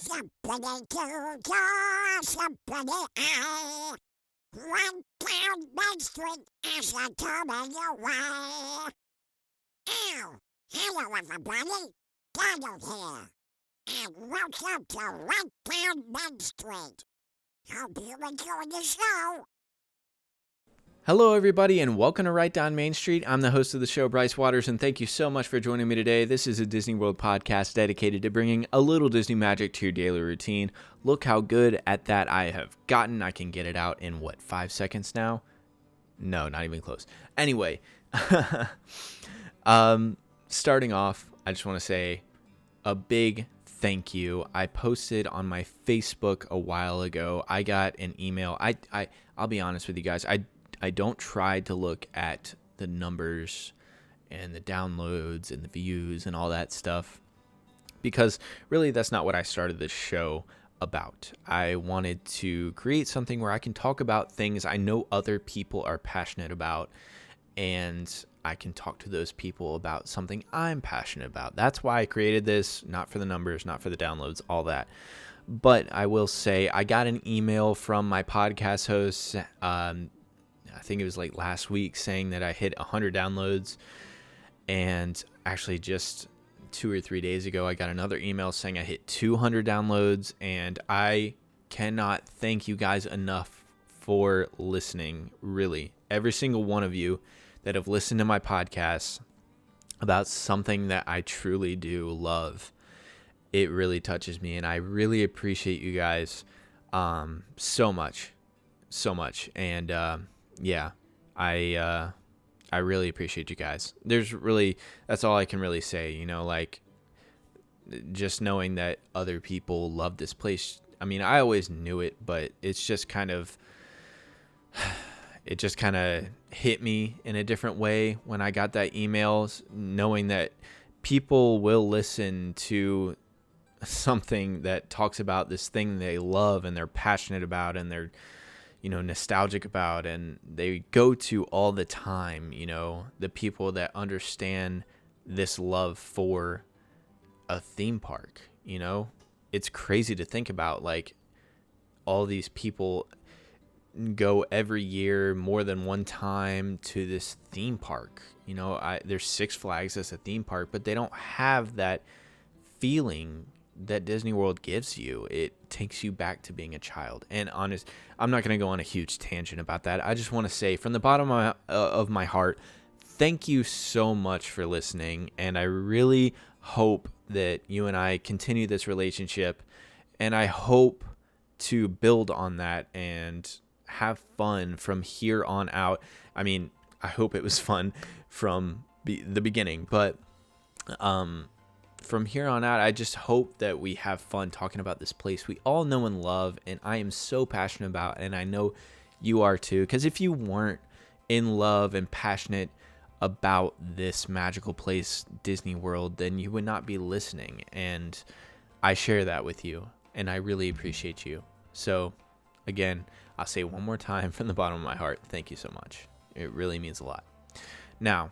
Somebody to draw, somebody I. 1 pound Main Street as a coming away. Ow! Hello, everybody. Donald here. And welcome to 1 pound Main Street. Hope you enjoy the show. Hello, everybody, and welcome to Right Down Main Street. I'm the host of the show, Bryce Waters, and thank you so much for joining me today. This is a Disney World podcast dedicated to bringing a little Disney magic to your daily routine. Look how good at that I have gotten. I can get it out in, 5 seconds now? No, not even close. Anyway, starting off, I just want to say a big thank you. I posted on my Facebook a while ago. I got an email. I'll be honest with you guys. I don't try to look at the numbers and the downloads and the views and all that stuff because really that's not what I started this show about. I wanted to create something where I can talk about things I know other people are passionate about, and I can talk to those people about something I'm passionate about. That's why I created this, not for the numbers, not for the downloads, all that. But I will say I got an email from my podcast host, I think it was like last week, saying that I hit 100 downloads, and actually just 2 or 3 days ago I got another email saying I hit 200 downloads, and I cannot thank you guys enough for listening. Really, every single one of you that have listened to my podcast about something that I truly do love, it really touches me, and I really appreciate you guys so much, and yeah, I really appreciate you guys. That's all I can really say, like just knowing that other people love this place. I mean, I always knew it, but it just kind of hit me in a different way when I got that email, knowing that people will listen to something that talks about this thing they love and they're passionate about and they're nostalgic about, and they go to all the time, the people that understand this love for a theme park. It's crazy to think about, like, all these people go every year more than one time to this theme park. There's Six Flags as a theme park, but they don't have that feeling that Disney World gives you. It takes you back to being a child. And I'm not going to go on a huge tangent about that. I just want to say from the bottom of my heart, thank you so much for listening. And I really hope that you and I continue this relationship. And I hope to build on that and have fun from here on out. I mean, I hope it was fun from the beginning, but from here on out, I just hope that we have fun talking about this place we all know and love, and I am so passionate about, and I know you are too, because if you weren't in love and passionate about this magical place, Disney World, then you would not be listening, and I share that with you, and I really appreciate you. So, again, I'll say one more time from the bottom of my heart, thank you so much. It really means a lot. Now,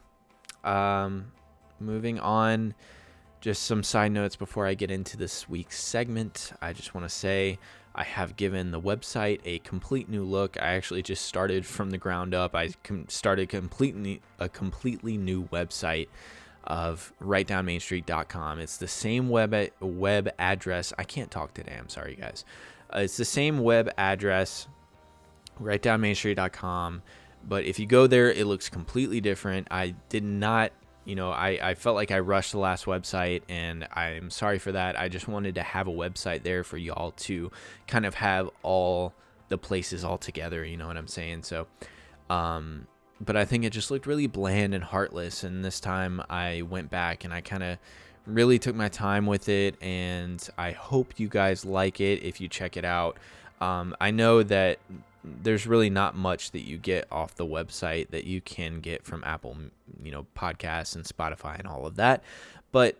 moving on, just some side notes before I get into this week's segment. I just want to say I have given the website a complete new look. I actually just started from the ground up. I started a completely new website of rightdownmainstreet.com. It's the same web address. I can't talk today. I'm sorry, guys. It's the same web address, rightdownmainstreet.com. But if you go there, it looks completely different. I did not... I felt like I rushed the last website, and I'm sorry for that. I just wanted to have a website there for y'all to kind of have all the places all together, you know what I'm saying? So, but I think it just looked really bland and heartless, and this time I went back and I kind of really took my time with it, and I hope you guys like it if you check it out. I know that there's really not much that you get off the website that you can get from Apple, podcasts and Spotify and all of that. But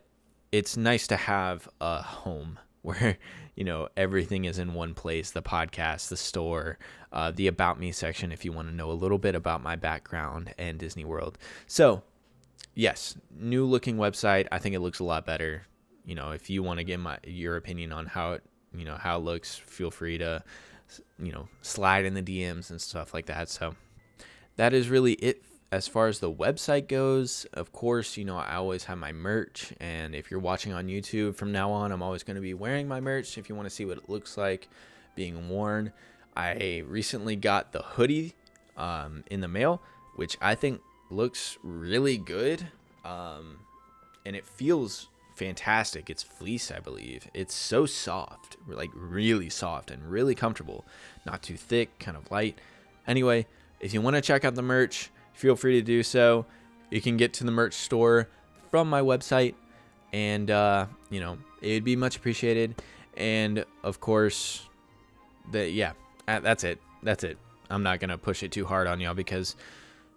it's nice to have a home where, everything is in one place: the podcast, the store, the About Me section, if you want to know a little bit about my background and Disney World. So, yes, new looking website. I think it looks a lot better. If you want to get your opinion on how it how it looks, feel free to, slide in the DMs and stuff like that. So that is really it as far as the website goes. Of course, I always have my merch, and if you're watching on YouTube from now on, I'm always going to be wearing my merch if you want to see what it looks like being worn. I recently got the hoodie in the mail, which I think looks really good, and it feels fantastic. It's fleece, I believe. It's so soft, like really soft and really comfortable, not too thick, kind of light. Anyway, if you want to check out the merch, feel free to do so. You can get to the merch store from my website, and it'd be much appreciated. And of course, that's it. I'm not gonna push it too hard on y'all because,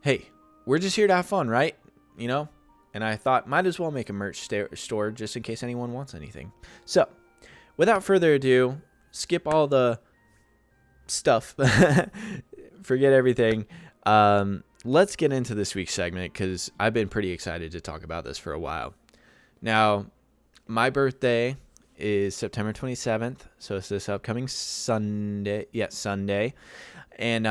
hey, we're just here to have fun, right? And I thought might as well make a merch store just in case anyone wants anything. So, without further ado, skip all the stuff. Forget everything. Let's get into this week's segment because I've been pretty excited to talk about this for a while. Now, my birthday is September 27th, so it's this upcoming Sunday. Yeah, Sunday. And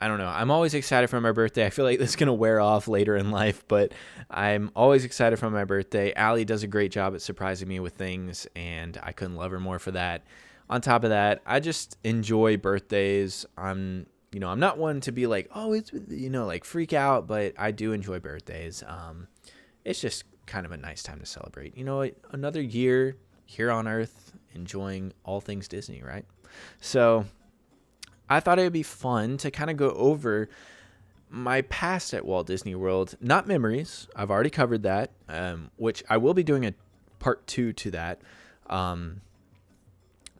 I don't know. I'm always excited for my birthday. I feel like this is going to wear off later in life, but I'm always excited for my birthday. Allie does a great job at surprising me with things, and I couldn't love her more for that. On top of that, I just enjoy birthdays. I'm not one to be like, oh, it's, like freak out, but I do enjoy birthdays. It's just kind of a nice time to celebrate. Another year here on Earth, enjoying all things Disney, right? So I thought it would be fun to kind of go over my past at Walt Disney World, not memories. I've already covered that, which I will be doing a part 2 to that.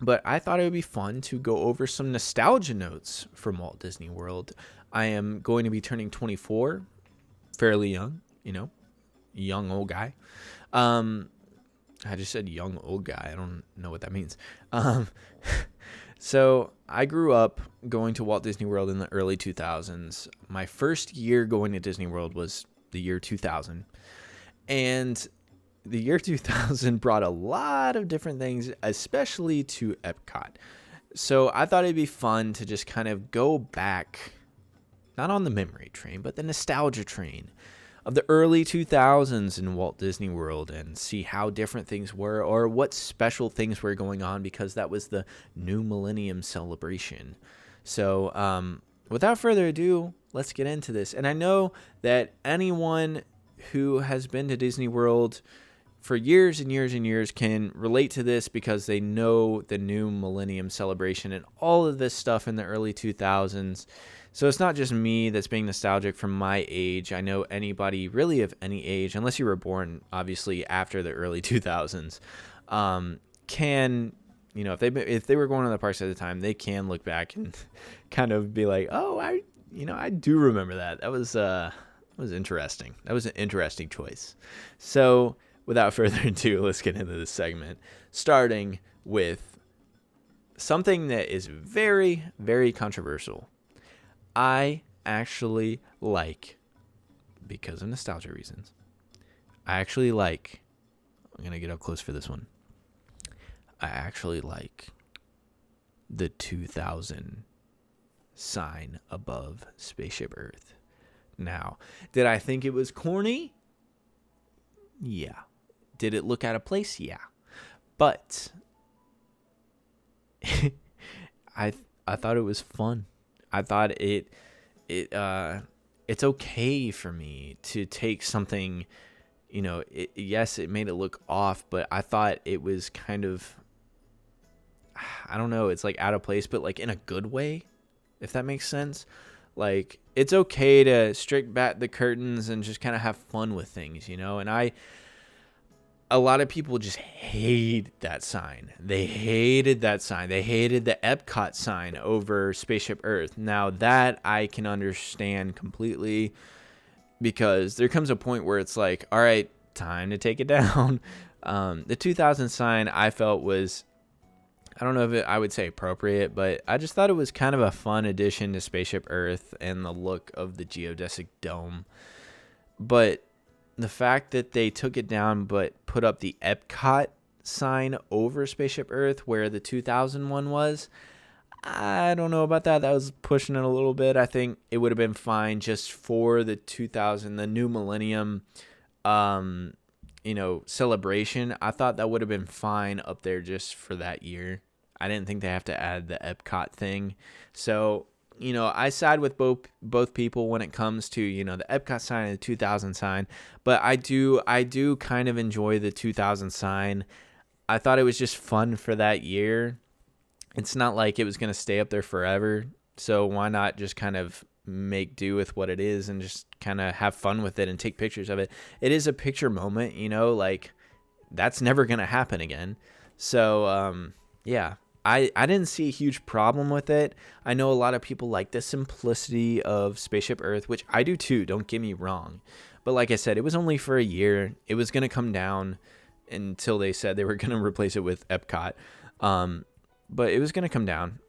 But I thought it would be fun to go over some nostalgia notes from Walt Disney World. I am going to be turning 24, fairly young, young old guy. I just said young old guy. I don't know what that means. So I grew up going to Walt Disney World in the early 2000s. My first year going to Disney World was the year 2000. And the year 2000 brought a lot of different things, especially to Epcot. So I thought it'd be fun to just kind of go back, not on the memory train, but the nostalgia train of the early 2000s in Walt Disney World and see how different things were or what special things were going on because that was the new millennium celebration. So without further ado, let's get into this. And I know that anyone who has been to Disney World for years and years and years can relate to this because they know the new millennium celebration and all of this stuff in the early 2000s. So it's not just me that's being nostalgic from my age. I know anybody really of any age, unless you were born obviously after the early 2000s, can, if they were going to the parks at the time, they can look back and kind of be like, oh, I do remember that. That was interesting. That was an interesting choice. So without further ado, let's get into this segment, starting with something that is very, very controversial. I actually like, because of nostalgia reasons, I'm going to get up close for this one. I actually like the 2000 sign above Spaceship Earth. Now, did I think it was corny? Yeah. Did it look out of place? Yeah. But I thought it was fun. I thought it's okay for me to take something, yes, it made it look off, but I thought it was kind of, I don't know, it's like out of place, but like in a good way, if that makes sense. Like, it's okay to strike back the curtains and just kind of have fun with things, and a lot of people just hate that sign. They hated that sign. They hated the Epcot sign over Spaceship Earth. Now, that I can understand completely because there comes a point where it's like, all right, time to take it down. The 2000 sign I felt was, I don't know if I would say appropriate, but I just thought it was kind of a fun addition to Spaceship Earth and the look of the geodesic dome. But the fact that they took it down but put up the Epcot sign over Spaceship Earth where the 2001 was. I don't know about that. That was pushing it a little bit. I think it would have been fine just for the 2000, the new millennium, celebration. I thought that would have been fine up there just for that year. I didn't think they have to add the Epcot thing. So, I side with both people when it comes to, the Epcot sign and the 2000 sign. But I do kind of enjoy the 2000 sign. I thought it was just fun for that year. It's not like it was going to stay up there forever. So why not just kind of make do with what it is and just kind of have fun with it and take pictures of it. It is a picture moment, like that's never going to happen again. So, yeah. I didn't see a huge problem with it. I know a lot of people like the simplicity of Spaceship Earth, which I do too, don't get me wrong. But like I said, it was only for a year. It was going to come down until they said they were going to replace it with Epcot. But it was going to come down.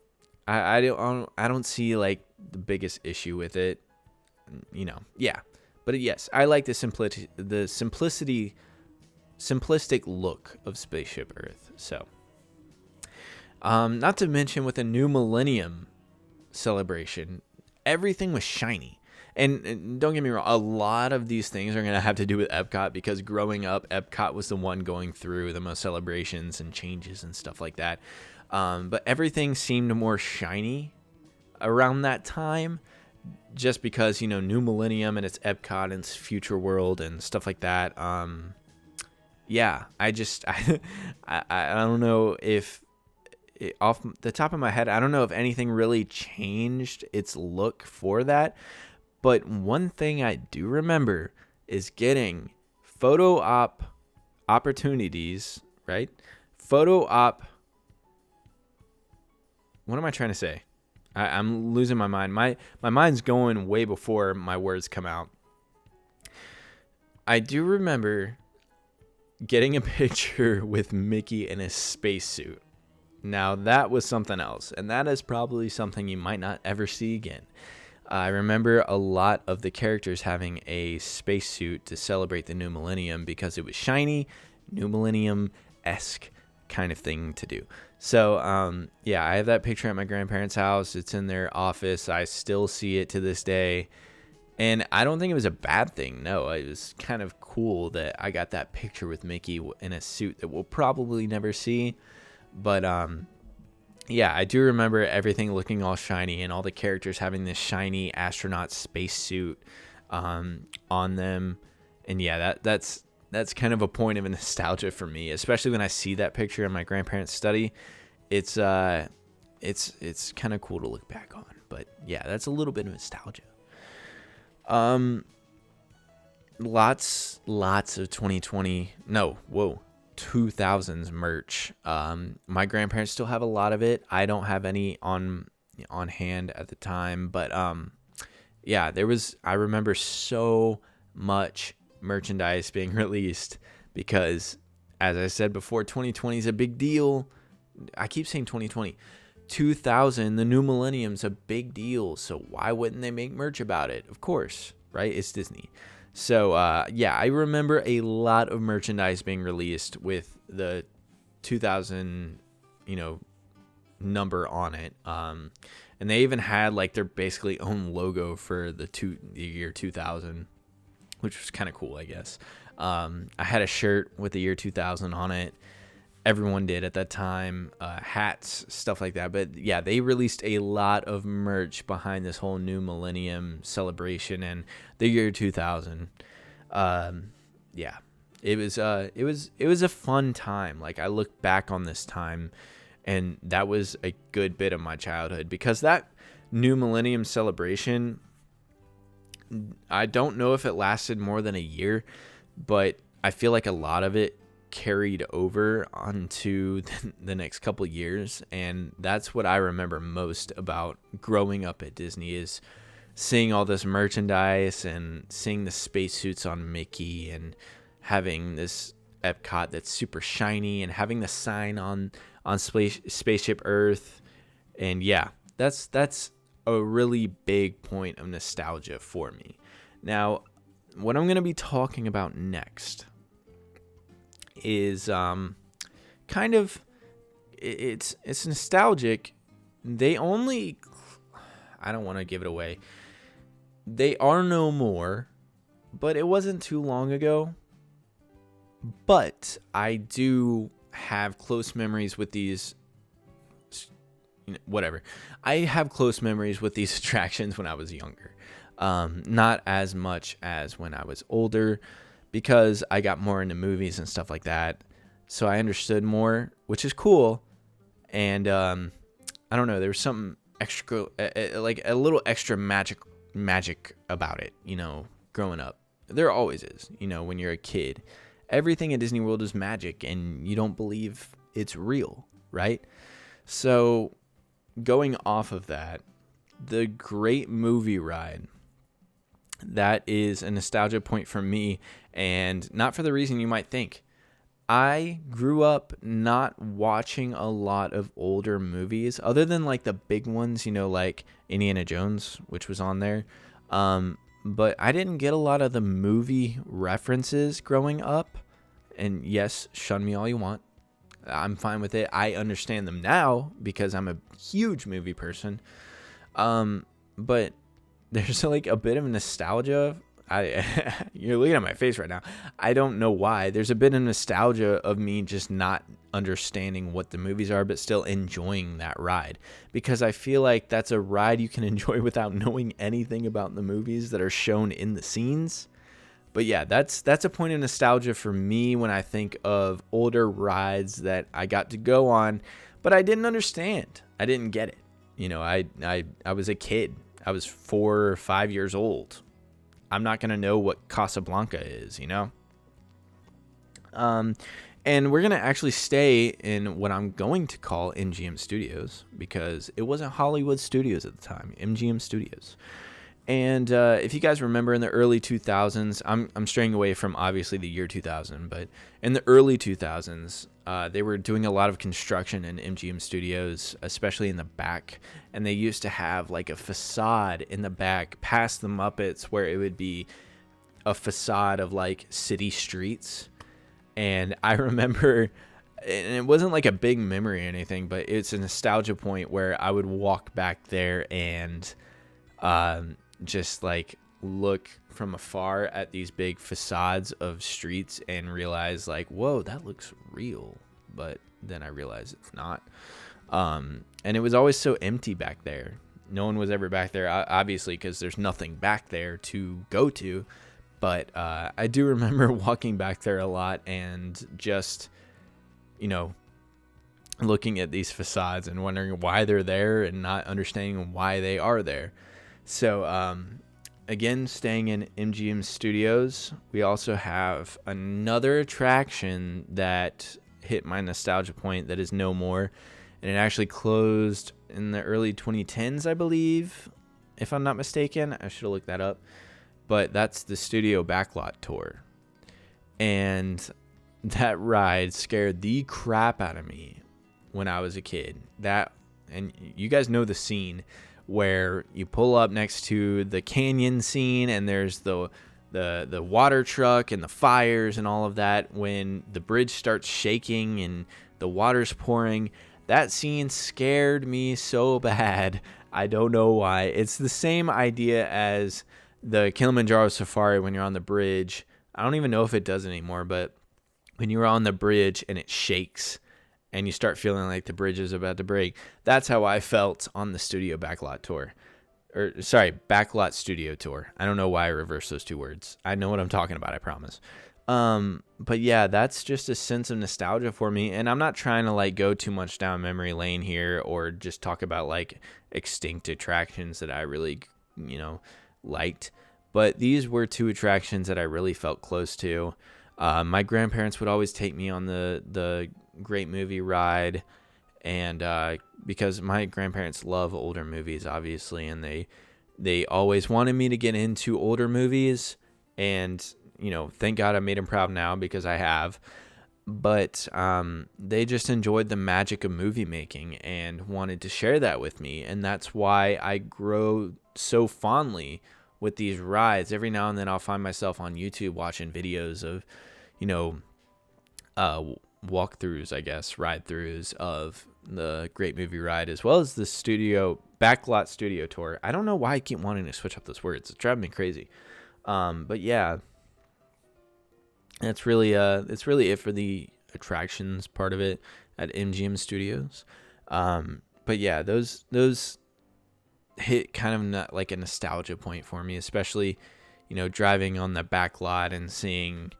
I don't see like the biggest issue with it, Yeah. But yes, I like the simplicity, simplistic look of Spaceship Earth. So, not to mention with a new millennium celebration, everything was shiny. And don't get me wrong, a lot of these things are going to have to do with Epcot because growing up, Epcot was the one going through the most celebrations and changes and stuff like that. But everything seemed more shiny around that time just because, new millennium and it's Epcot and it's future world and stuff like that. Yeah, I don't know if off the top of my head, I don't know if anything really changed its look for that. But one thing I do remember is getting photo op opportunities, right? Photo op. What am I trying to say? I'm losing my mind. My mind's going way before my words come out. I do remember getting a picture with Mickey in a spacesuit. Now, that was something else, and that is probably something you might not ever see again. I remember a lot of the characters having a spacesuit to celebrate the new millennium because it was shiny, new millennium-esque kind of thing to do. So, yeah, I have that picture at my grandparents' house. It's in their office. I still see it to this day. And I don't think it was a bad thing. No, it was kind of cool that I got that picture with Mickey in a suit that we'll probably never see. But, yeah, I do remember everything looking all shiny and all the characters having this shiny astronaut spacesuit on them. And, yeah, that's kind of a point of nostalgia for me, especially when I see that picture in my grandparents' study. It's kind of cool to look back on. But, yeah, that's a little bit of nostalgia. Lots of 2000s merch. My grandparents still have a lot of it. I don't have any on hand at the time, but yeah, I remember so much merchandise being released because, as I said before, 2020 is a big deal. I keep saying 2020. 2000, the new millennium's a big deal, so why wouldn't they make merch about it? Of course, right? It's Disney. So, yeah, I remember a lot of merchandise being released with the 2000, number on it. And they even had, like, their basically own logo for the year 2000, which was kind of cool, I guess. I had a shirt with the year 2000 on it. Everyone did at that time, hats, stuff like that. But yeah, they released a lot of merch behind this whole new millennium celebration and the year 2000. Yeah, it was a fun time. Like, I look back on this time, and that was a good bit of my childhood because that new millennium celebration, I don't know if it lasted more than a year, but I feel like a lot of it carried over onto the next couple years, and that's what I remember most about growing up at Disney is seeing all this merchandise and seeing the spacesuits on Mickey and having this Epcot that's super shiny and having the sign on Spaceship Earth. And yeah, that's a really big point of nostalgia for me. Now, what I'm going to be talking about next is kind of, it's nostalgic. They only, I don't want to give it away. They are no more, but it wasn't too long ago. But I do have close memories with these, whatever. I have close memories with these attractions when I was younger. Not as much as when I was older, because I got more into movies and stuff like that. So I understood more, which is cool. And I don't know, there was something extra, like a little extra magic about it, growing up. There always is, when you're a kid. Everything at Disney World is magic, and you don't believe it's real, right? So going off of that, the Great Movie Ride, that is a nostalgia point for me, and not for the reason you might think. I grew up not watching a lot of older movies, other than like the big ones, like Indiana Jones, which was on there. But I didn't get a lot of the movie references growing up. And yes, shun me all you want. I'm fine with it. I understand them now because I'm a huge movie person. But there's like a bit of nostalgia. You're looking at my face right now. I don't know why. There's a bit of nostalgia of me just not understanding what the movies are, but still enjoying that ride, because I feel like that's a ride you can enjoy without knowing anything about the movies that are shown in the scenes. But yeah, that's a point of nostalgia for me when I think of older rides that I got to go on, but I didn't understand. I didn't get it. I was a kid. I was 4 or 5 years old. I'm not going to know what Casablanca is, And we're going to actually stay in what I'm going to call MGM Studios, because it wasn't Hollywood Studios at the time, MGM Studios. And if you guys remember in the early 2000s, I'm straying away from obviously the year 2000, but in the early 2000s, they were doing a lot of construction in MGM Studios, especially in the back. And they used to have like a facade in the back past the Muppets, where it would be a facade of like city streets. And I remember, and it wasn't like a big memory or anything, but it's a nostalgia point where I would walk back there and just like look from afar at these big facades of streets and realize like, whoa, that looks real. But then I realized it's not. And it was always so empty back there. No one was ever back there, obviously, because there's nothing back there to go to. But I do remember walking back there a lot and just, looking at these facades and wondering why they're there and not understanding why they are there. So, again, staying in MGM Studios, we also have another attraction that hit my nostalgia point that is no more. And it actually closed in the early 2010s, I believe, if I'm not mistaken. I should have looked that up. But that's the Studio Backlot Tour. And that ride scared the crap out of me when I was a kid. And you guys know the scene where you pull up next to the canyon scene and there's the water truck and the fires and all of that. When the bridge starts shaking and the water's pouring, that scene scared me so bad. I don't know why. It's the same idea as the Kilimanjaro Safari when you're on the bridge. I don't even know if it does anymore, but when you're on the bridge and it shakes and you start feeling like the bridge is about to break, that's how I felt on the Studio Backlot Tour. Backlot Studio Tour. I don't know why I reversed those two words. I know what I'm talking about, I promise. But yeah, that's just a sense of nostalgia for me. And I'm not trying to like go too much down memory lane here or just talk about like extinct attractions that I really, liked. But these were two attractions that I really felt close to. My grandparents would always take me on the Great Movie Ride. And because my grandparents love older movies, obviously, and they always wanted me to get into older movies. And thank God I made them proud now, because I have. But they just enjoyed the magic of movie making and wanted to share that with me. And that's why I grow so fondly with these rides. Every now and then I'll find myself on YouTube watching videos of, walkthroughs, I guess, ride-throughs of the Great Movie Ride, as well as the backlot studio tour. I don't know why I keep wanting to switch up those words. It's driving me crazy. But yeah, it's really it for the attractions part of it at MGM Studios. But yeah, those hit kind of not like a nostalgia point for me, especially, driving on the back lot and seeing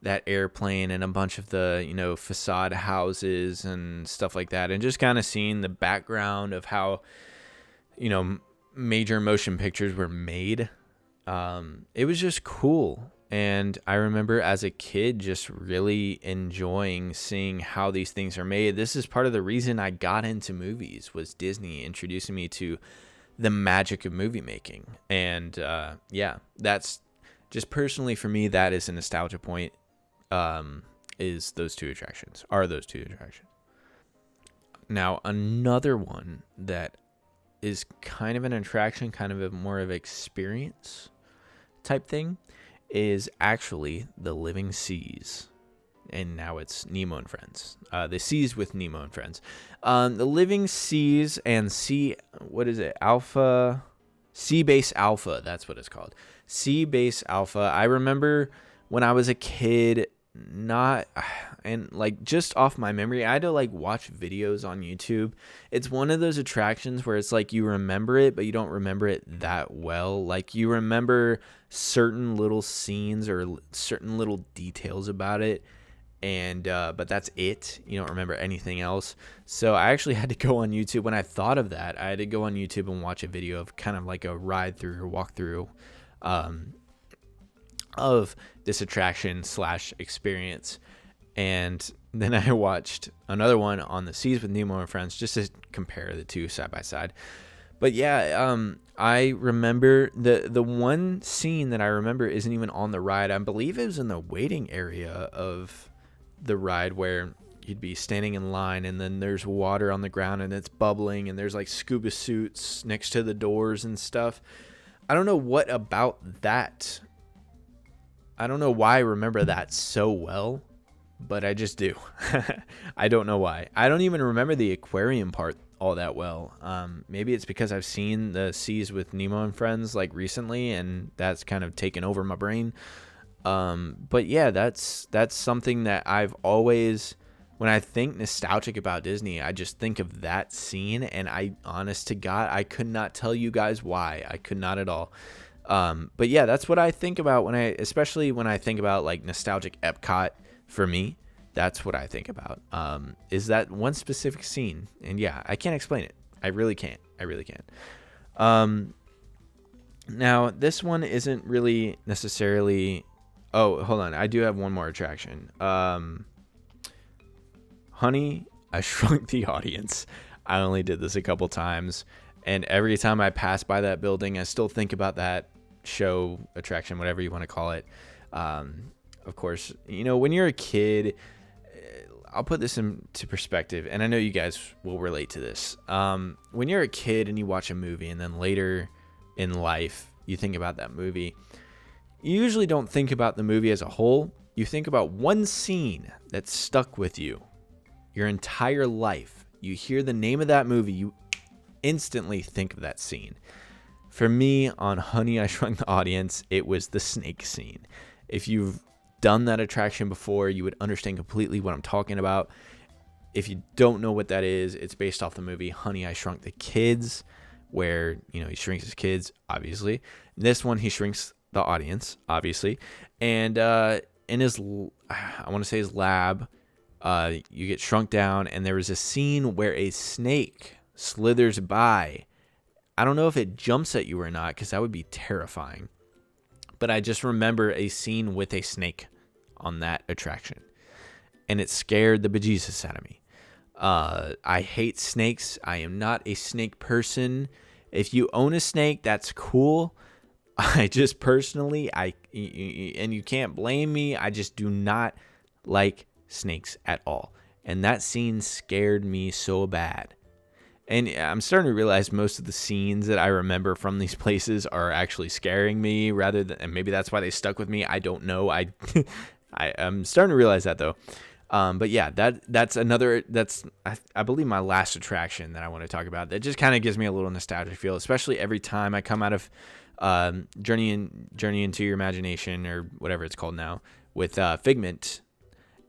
that airplane and a bunch of the, facade houses and stuff like that. And just kind of seeing the background of how, major motion pictures were made. It was just cool. And I remember as a kid just really enjoying seeing how these things are made. This is part of the reason I got into movies, was Disney introducing me to the magic of movie making. And yeah, that's just personally for me, that is a nostalgia point. Is those two attractions. Now, another one that is kind of an attraction, kind of more of an experience type thing, is actually the Living Seas. And now it's Nemo and Friends. The Seas with Nemo and Friends. The Living Seas and Sea Base Alpha, that's what it's called. Sea Base Alpha. I remember when I was a kid, just off my memory, I had to watch videos on YouTube. It's one of those attractions where it's you remember it, but you don't remember it that well. You remember certain little scenes or certain little details about it, and but that's it. You don't remember anything else. So I actually had to go on YouTube. When I thought of that, I had to go on YouTube and watch a video of kind of like a ride through or walk through of this attraction / experience. And then I watched another one on the Seas with Nemo and Friends, just to compare the two side by side. But yeah, I remember the one scene that I remember isn't even on the ride. I believe it was in the waiting area of the ride, where you'd be standing in line and then there's water on the ground and it's bubbling and there's scuba suits next to the doors and stuff. I don't know what about that. I don't know why I remember that so well, but I just do. I don't know why. I don't even remember the aquarium part all that well. Maybe it's because I've seen the Seas with Nemo and Friends recently, and that's kind of taken over my brain. But yeah, that's something that I've always, when I think nostalgic about Disney, I just think of that scene, and honest to God, I could not tell you guys why. I could not at all. But yeah, that's what I think about especially when I think about nostalgic Epcot. For me, that's what I think about. Is that one specific scene, and yeah, I can't explain it. I really can't. Now this one isn't really necessarily. Oh, hold on. I do have one more attraction. Honey, I Shrunk the Audience. I only did this a couple times, and every time I pass by that building, I still think about that show, attraction, whatever you want to call it. Of course, when you're a kid, I'll put this into perspective, and I know you guys will relate to this. When you're a kid and you watch a movie, and then later in life, you think about that movie, you usually don't think about the movie as a whole. You think about one scene that stuck with you your entire life. You hear the name of that movie, you instantly think of that scene. For me, on Honey, I Shrunk the Audience, it was the snake scene. If you've done that attraction before, you would understand completely what I'm talking about. If you don't know what that is, it's based off the movie Honey, I Shrunk the Kids, where, he shrinks his kids, obviously. In this one, he shrinks the audience, obviously. And in his, I want to say his lab, you get shrunk down, and there was a scene where a snake slithers by. I don't know if it jumps at you or not, because that would be terrifying. But I just remember a scene with a snake on that attraction, and it scared the bejesus out of me. I hate snakes. I am not a snake person. If you own a snake, that's cool. I just personally, and you can't blame me, I just do not like snakes at all. And that scene scared me so bad. And I'm starting to realize most of the scenes that I remember from these places are actually scaring me rather than, and maybe that's why they stuck with me. I don't know. I'm starting to realize that though. But yeah, that's another, I believe my last attraction that I want to talk about. That just kind of gives me a little nostalgic feel, especially every time I come out of Journey into Your Imagination, or whatever it's called now, with Figment,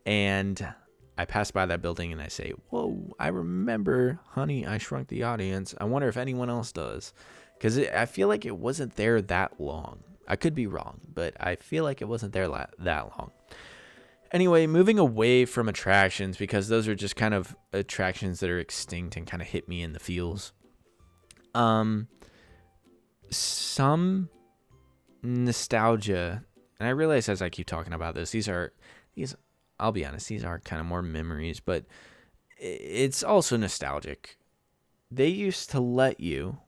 and I pass by that building and I say, "Whoa, I remember Honey, I Shrunk the Audience. I wonder if anyone else does," because I feel like it wasn't there that long. I could be wrong, but I feel like it wasn't there that long. Anyway, moving away from attractions, because those are just kind of attractions that are extinct and kind of hit me in the feels. Some nostalgia, and I realize as I keep talking about this, these, I'll be honest, these are kind of more memories, but it's also nostalgic. They used to let you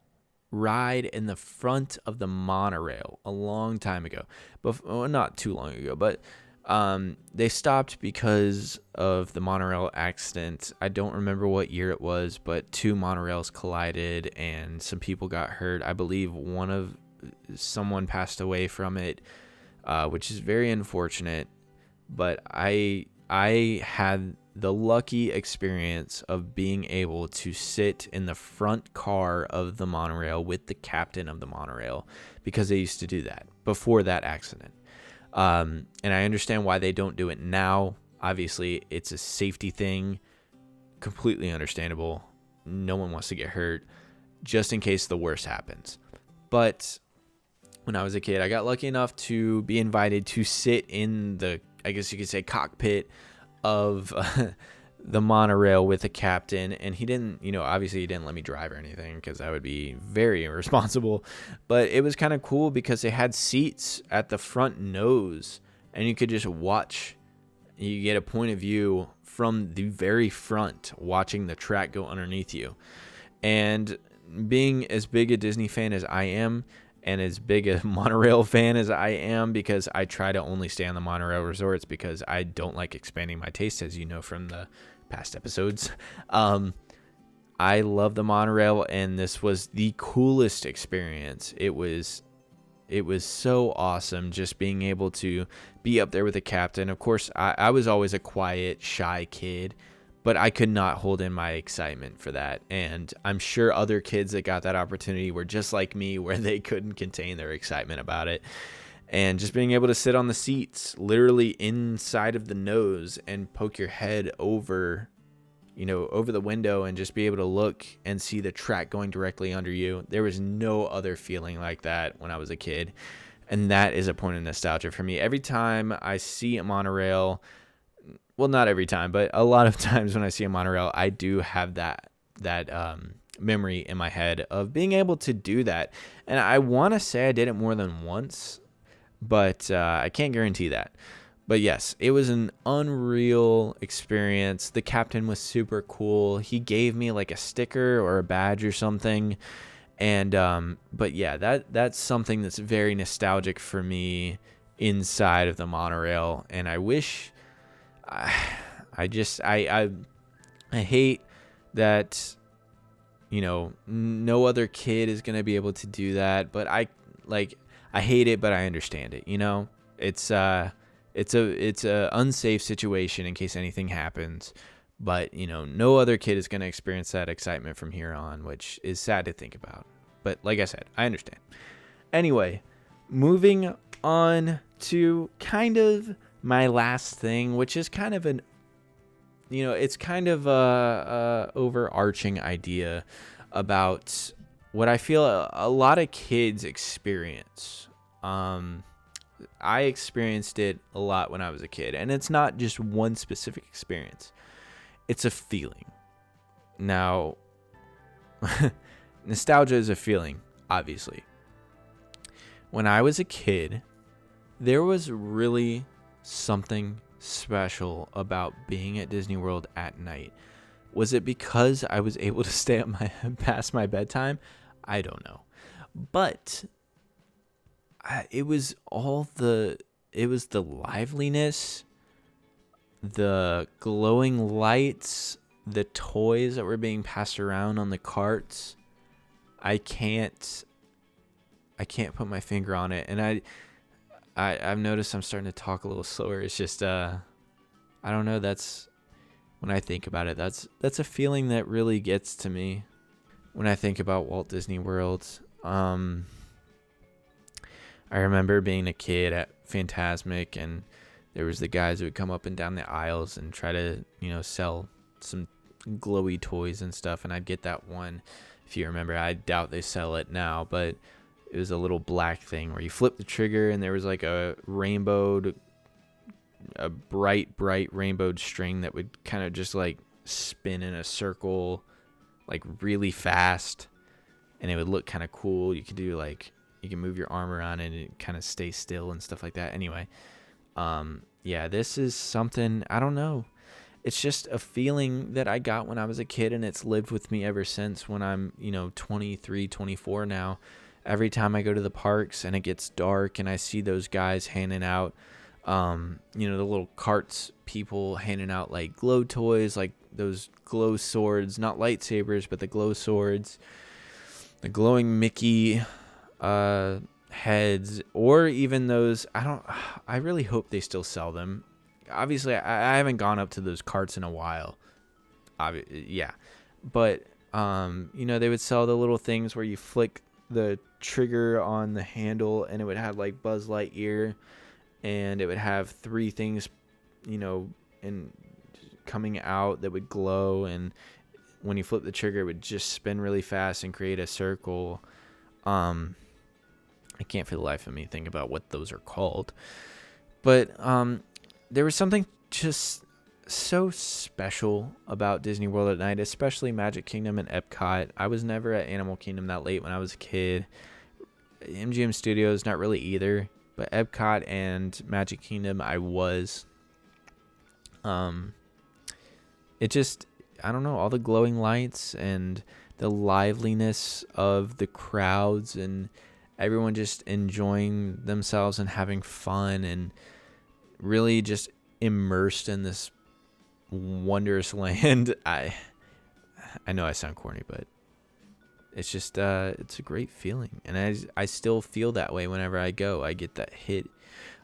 ride in the front of the monorail a long time ago, but not too long ago, but they stopped because of the monorail accident. I don't remember what year it was, but 2 monorails collided and some people got hurt. I believe someone passed away from it, which is very unfortunate. But I had the lucky experience of being able to sit in the front car of the monorail with the captain of the monorail, because they used to do that before that accident. And I understand why they don't do it now. Obviously, it's a safety thing. Completely understandable. No one wants to get hurt, just in case the worst happens. But when I was a kid, I got lucky enough to be invited to sit in the, I guess you could say, cockpit of the monorail with the captain. And he didn't, obviously he didn't let me drive or anything, because that would be very irresponsible. But it was kind of cool because they had seats at the front nose, and you could just watch. You get a point of view from the very front, watching the track go underneath you. And being as big a Disney fan as I am, and as big a monorail fan as I am, because I try to only stay on the monorail resorts because I don't like expanding my taste, as you know from the past episodes. I love the monorail, and this was the coolest experience. It was so awesome just being able to be up there with the captain. Of course, I was always a quiet, shy kid, but I could not hold in my excitement for that. And I'm sure other kids that got that opportunity were just like me, where they couldn't contain their excitement about it. And just being able to sit on the seats, literally inside of the nose, and poke your head over the window, and just be able to look and see the track going directly under you. There was no other feeling like that when I was a kid. And that is a point of nostalgia for me. Every time I see a monorail, well, not every time, but a lot of times when I see a monorail, I do have that memory in my head of being able to do that. And I want to say I did it more than once, but I can't guarantee that. But yes, it was an unreal experience. The captain was super cool. He gave me like a sticker or a badge or something. And but yeah, that's something that's very nostalgic for me inside of the monorail. And I wish, I hate that, no other kid is going to be able to do that, but I hate it, but I understand it. It's a unsafe situation in case anything happens, but no other kid is going to experience that excitement from here on, which is sad to think about. But like I said, I understand. Anyway, moving on to kind of my last thing, which is kind of it's kind of a overarching idea about what I feel a lot of kids experience. I experienced it a lot when I was a kid, and it's not just one specific experience. It's a feeling. Now, nostalgia is a feeling, obviously. When I was a kid, there was really something special about being at Disney World at night. Was it because I was able to stay up past my bedtime? I don't know. But it was the liveliness, the glowing lights, the toys that were being passed around on the carts. I can't put my finger on it. And I've noticed I'm starting to talk a little slower. It's just I I don't know. That's when I think about it. That's a feeling that really gets to me when I think about Walt Disney World. I remember being a kid at Fantasmic, and there was the guys who would come up and down the aisles and try to, sell some glowy toys and stuff. And I'd get that one, if you remember. I doubt they sell it now, but it was a little black thing where you flip the trigger and there was like a bright rainbowed string that would kind of just like spin in a circle like really fast, and it would look kind of cool. You could do like, you can move your arm around and it kind of stay still and stuff like that. Anyway, yeah, this is something, I don't know. It's just a feeling that I got when I was a kid, and it's lived with me ever since. When I'm, 23, 24 now, every time I go to the parks and it gets dark and I see those guys handing out, the little carts, people handing out like glow toys, like those glow swords, not lightsabers, but the glow swords, the glowing Mickey heads, or even those, I really hope they still sell them. Obviously, I haven't gone up to those carts in a while. Yeah. But, they would sell the little things where you flick the trigger on the handle and it would have like Buzz Lightyear, and it would have 3 things, and coming out that would glow. And when you flip the trigger, it would just spin really fast and create a circle. I can't for the life of me think about what those are called. But, there was something just so special about Disney World at night, especially Magic Kingdom and Epcot. I was never at Animal Kingdom that late when I was a kid. MGM Studios, not really either. But Epcot and Magic Kingdom, I was. It just, I don't know, all the glowing lights and the liveliness of the crowds and everyone just enjoying themselves and having fun and really just immersed in this wondrous land. I know I sound corny, but it's just it's a great feeling, and I still feel that way whenever I go. I get that hit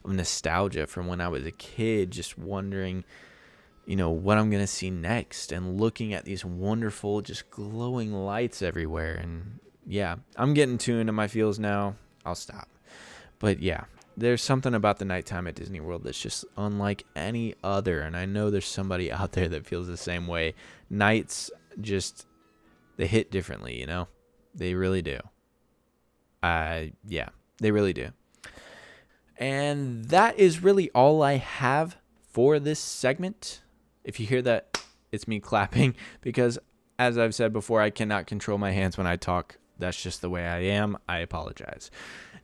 of nostalgia from when I was a kid, just wondering, what I'm gonna see next, and looking at these wonderful, just glowing lights everywhere. And yeah, I'm getting too into my feels now. I'll stop. But yeah, there's something about the nighttime at Disney World that's just unlike any other. And I know there's somebody out there that feels the same way. Nights just, they hit differently, They really do. Yeah, they really do. And that is really all I have for this segment. If you hear that, it's me clapping, because as I've said before, I cannot control my hands when I talk. That's just the way I am. I apologize.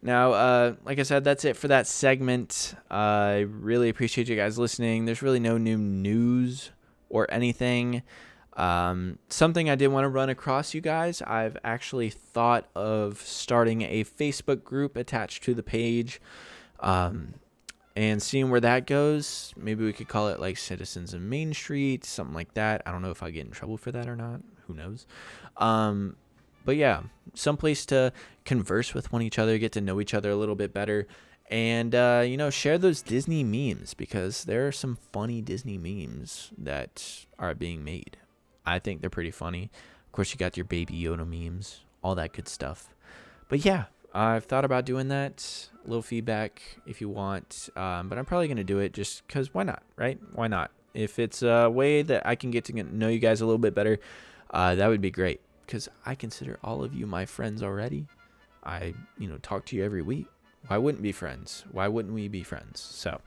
Now, like I said, that's it for that segment. I really appreciate you guys listening. There's really no new news or anything. Something I did want to run across you guys. I've actually thought of starting a Facebook group attached to the page, and seeing where that goes. Maybe we could call it like Citizens of Main Street, something like that. I don't know if I'll get in trouble for that or not. Who knows? But yeah, someplace to converse with one each other, get to know each other a little bit better, and, share those Disney memes, because there are some funny Disney memes that are being made. I think they're pretty funny. Of course, you got your Baby Yoda memes, all that good stuff. But yeah, I've thought about doing that. A little feedback if you want, but I'm probably going to do it just because why not, right? Why not? If it's a way that I can get to know you guys a little bit better, that would be great. Because I consider all of you my friends already. I, talk to you every week. Why wouldn't be friends? Why wouldn't we be friends? So,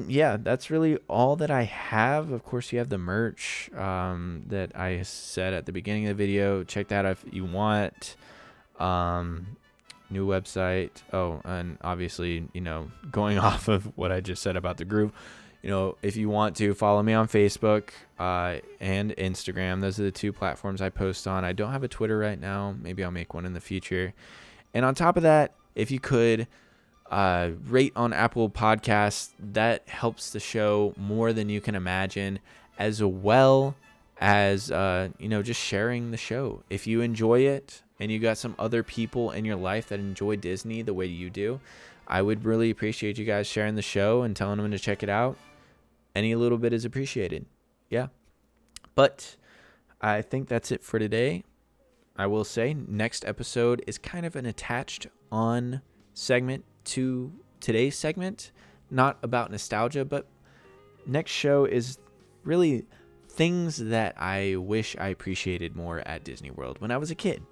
yeah, that's really all that I have. Of course, you have the merch that I said at the beginning of the video. Check that out if you want. New website. Oh, and obviously, going off of what I just said about the group, if you want to follow me on Facebook and Instagram, those are the 2 platforms I post on. I don't have a Twitter right now. Maybe I'll make one in the future. And on top of that, if you could rate on Apple Podcasts, that helps the show more than you can imagine, as well as, just sharing the show. If you enjoy it and you got some other people in your life that enjoy Disney the way you do, I would really appreciate you guys sharing the show and telling them to check it out. any little bit is appreciated. Yeah. But I think that's it for today. I will say next episode is kind of an attached on segment to today's segment, not about nostalgia, but next show is really things that I wish I appreciated more at Disney World when I was a kid.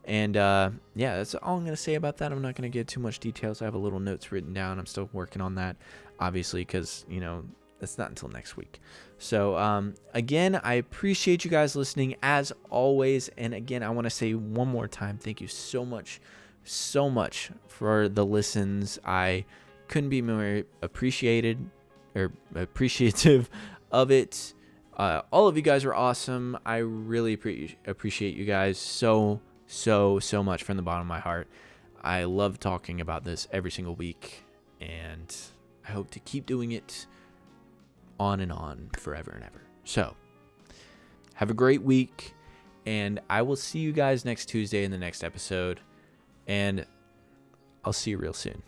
And yeah, that's all I'm going to say about that. I'm not going to get too much details. I have a little notes written down. I'm still working on that, obviously, because, that's not until next week. So again, I appreciate you guys listening as always. And again, I want to say one more time, thank you so much for the listens. I couldn't be more appreciative of it. All of you guys were awesome. I really appreciate you guys so much from the bottom of my heart. I love talking about this every single week, and I hope to keep doing it on and on forever and ever. So have a great week, and I will see you guys next Tuesday in the next episode, and I'll see you real soon.